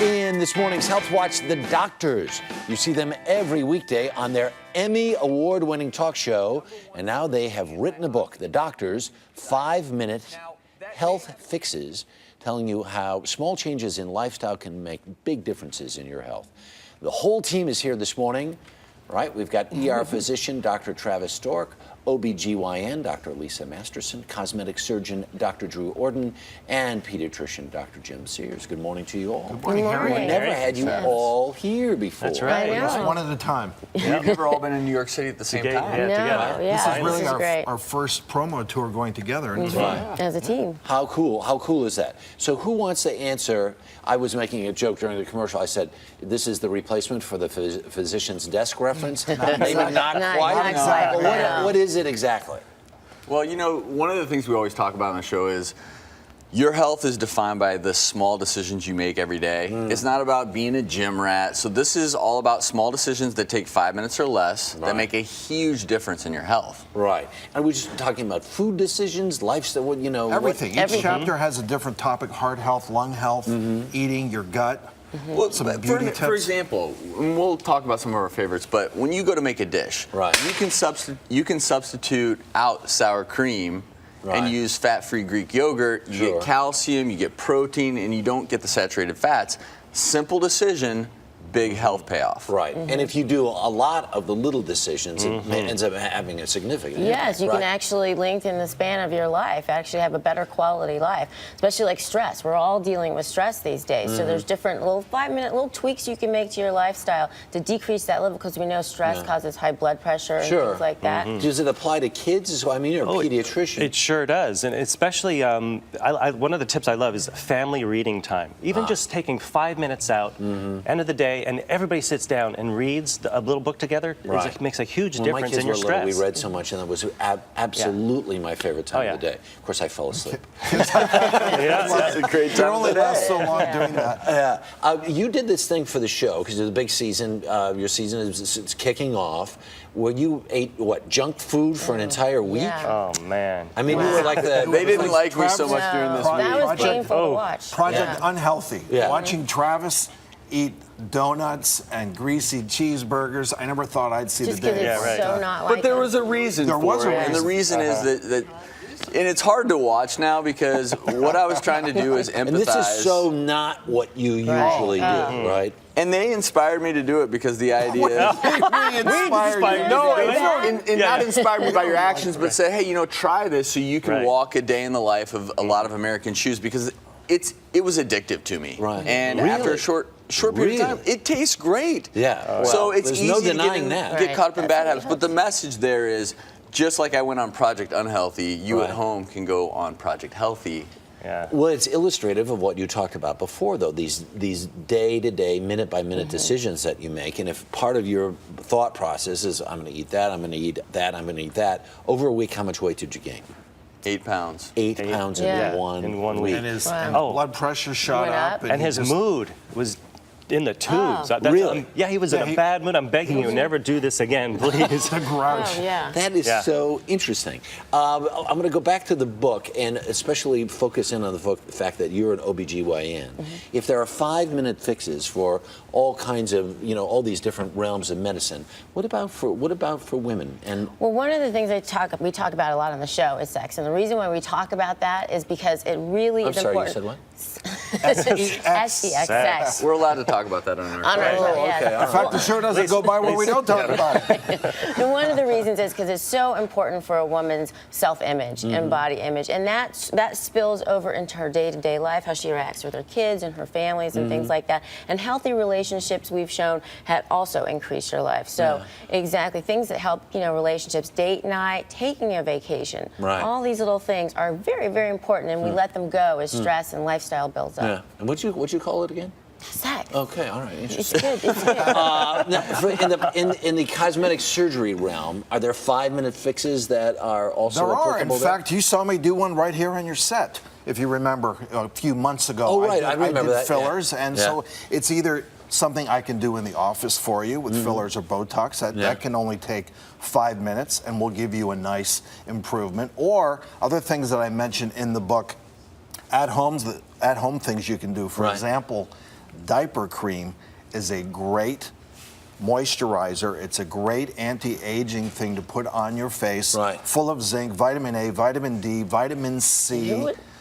In this morning's Health Watch, the doctors. You see them every weekday on their Emmy award-winning talk show, and now they have written a book, The Doctors, 5-Minute Health Fixes, telling you how small changes in lifestyle can make big differences in your health. The whole team is here this morning, right? We've got ER physician Dr. Travis Stork, OBGYN Dr. Lisa Masterson, cosmetic surgeon Dr. Drew Orden, and pediatrician Dr. Jim Sears. Good morning to you all. Good morning, Harry. We've never had you all here before. That's right. It's one at a time. We've never all been in New York City at the same time. Yeah, together. This is really great. our first promo tour going together. As a team. How cool? How cool is that? So who wants to answer? I was making a joke during the commercial. I said, this is the replacement for the physician's desk reference. Maybe not quite. exactly. But what is it exactly? Well, you know, one of the things we always talk about on the show is your health is defined by the small decisions you make every day. It's not about being a gym rat. So this is all about small decisions that take 5 minutes or less that make a huge difference in your health. Right. And we're just talking about food decisions, lifestyle, you know. Everything. Each Everything. chapter has a different topic: heart health, lung health, eating, your gut. Well, Some but beauty for tips. example, and we'll talk about some of our favorites, but when you go to make a dish, Right. you can substitute out sour cream Right. and use fat-free Greek yogurt. You Sure. get calcium, you get protein, and you don't get the saturated fats. Simple decision, big health payoff. Right. And if you do a lot of the little decisions, it ends up having a significant Yes, you impact, can actually lengthen the span of your life, actually have a better quality life, especially like stress. We're all dealing with stress these days. So there's different little 5-minute little tweaks you can make to your lifestyle to decrease that level, because we know stress causes high blood pressure and Sure. things like that. Does it apply to kids? So, I mean, you're a pediatrician. It sure does, and especially one of the tips I love is family reading time. Even just taking 5 minutes out, end of the day, and everybody sits down and reads a little book together. Right. It makes a huge When my difference kids in your were little, stress. we read so much, and it was absolutely my favorite time of the day. Of course, I fell asleep. That's a great They time only of the last day. so long doing that. You did this thing for the show because it's a big season. Your season is kicking off. Where you ate what, junk food for an entire week? Yeah. Oh man. I mean, you were like the. They didn't like me so Travis- much during this That week. was painful to watch. Project Unhealthy. Yeah. Watching Travis eat donuts and greasy cheeseburgers. I never thought I'd see Just the because day. it's right. so not like But there it. was a reason There for was a it, and the reason. reason is that and it's hard to watch now because what I was trying to do is empathize. And this is so not what you usually do, right? And they inspired me to do it because the idea is Inspired you. no, Right? and not inspired me by your actions, but say, hey, you know, try this so you can Right. walk a day in the life of a lot of American shoes, because it was addictive to me. Right. And Really? after a short period of time, Really? it tastes great. Yeah. So Well, it's there's easy no to denying that. get Right. caught up in That's bad what habits. But the message there is, just like I went on Project Unhealthy, you Right. at home can go on Project Healthy. Yeah. Well, it's illustrative of what you talked about before, though, these day-to-day, minute-by-minute decisions that you make. And if part of your thought process is, I'm going to eat that, I'm going to eat that, I'm going to eat that, over a week, how much weight did you gain? 8 pounds. 8 pounds Yeah. in one week. week. And his Wow. blood pressure shot Went up. up. And he his just- mood was in the tubes. Oh. Really? Yeah, he was in a bad mood. I'm begging you, never do this again, please. The grouch. Oh, yeah. That is Yeah. so interesting. I'm going to go back to the book and especially focus in on the fact that you're an OBGYN. If there are 5-minute fixes for all kinds of, all these different realms of medicine, what about for women? And Well, one of the things we talk about a lot on the show is sex, and the reason why we talk about that is because it really I'm is sorry, important. you said what? SEX. Sex. We're allowed to talk about that on our On our show, yeah. okay, all In fact, the show doesn't go by where we don't talk about it. And one of the reasons is because it's so important for a woman's self-image and body image, and that spills over into her day-to-day life, how she interacts with her kids and her families and things like that. And healthy relationships, we've shown, have also increased her life. So exactly, things that help relationships, date night, taking a vacation, Right. all these little things are very, very important, and we let them go as stress and lifestyle builds up. Yeah. And what'd you call it again? Sex. Okay, all right, It's interesting. good. It's good. Now, in the cosmetic surgery realm, are there 5-minute fixes that are also There are. In applicable there? fact, you saw me do one right here on your set, if you remember, a few months ago. Oh, right, I remember did that, yeah. fillers, and Yeah. so it's either something I can do in the office for you with fillers or Botox. That can only take 5 minutes, and will give you a nice improvement. Or other things that I mentioned in the book, at home things you can do. For Right. example, diaper cream is a great moisturizer. It's a great anti-aging thing to put on your face. Right. Full of zinc, vitamin A, vitamin D, vitamin C.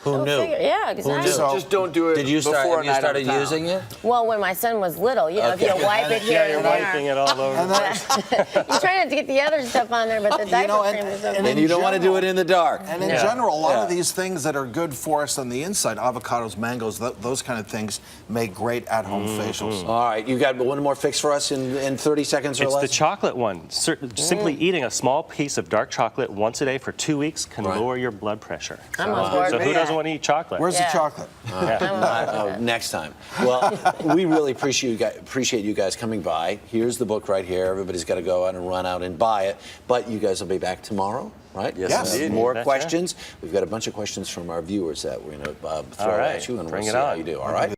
Who knew? Yeah, exactly. So- Just don't do it. Did you start? before Have a you night out started of town. using it? Well, when my son was little, you know, if you wipe it here Yeah, and you're there. wiping it all over. And the that- You're trying not to get the other stuff on there, but the diaper know, cream is so and good. And you don't want to do it in the dark. And in Yeah. general, a lot of Yeah. these things that are good for us on the inside, avocados, mangoes, those kind of things, make great at-home facials. All right, you got one more fix for us in 30 seconds or It's less? the chocolate one. Simply eating a small piece of dark chocolate once a day for 2 weeks can Right. lower your blood pressure. I'm on board So with who that. doesn't want to eat chocolate? Where's Yeah. the chocolate? Next time. Well, we really appreciate you guys coming by. Here's the book right here. Everybody's got to go out and run out and buy it. But you guys will be back tomorrow, right? Yes, indeed. More Betcha. questions. We've got a bunch of questions from our viewers that we're going to throw All right. at you, and Bring we'll it see how on. you do. All right.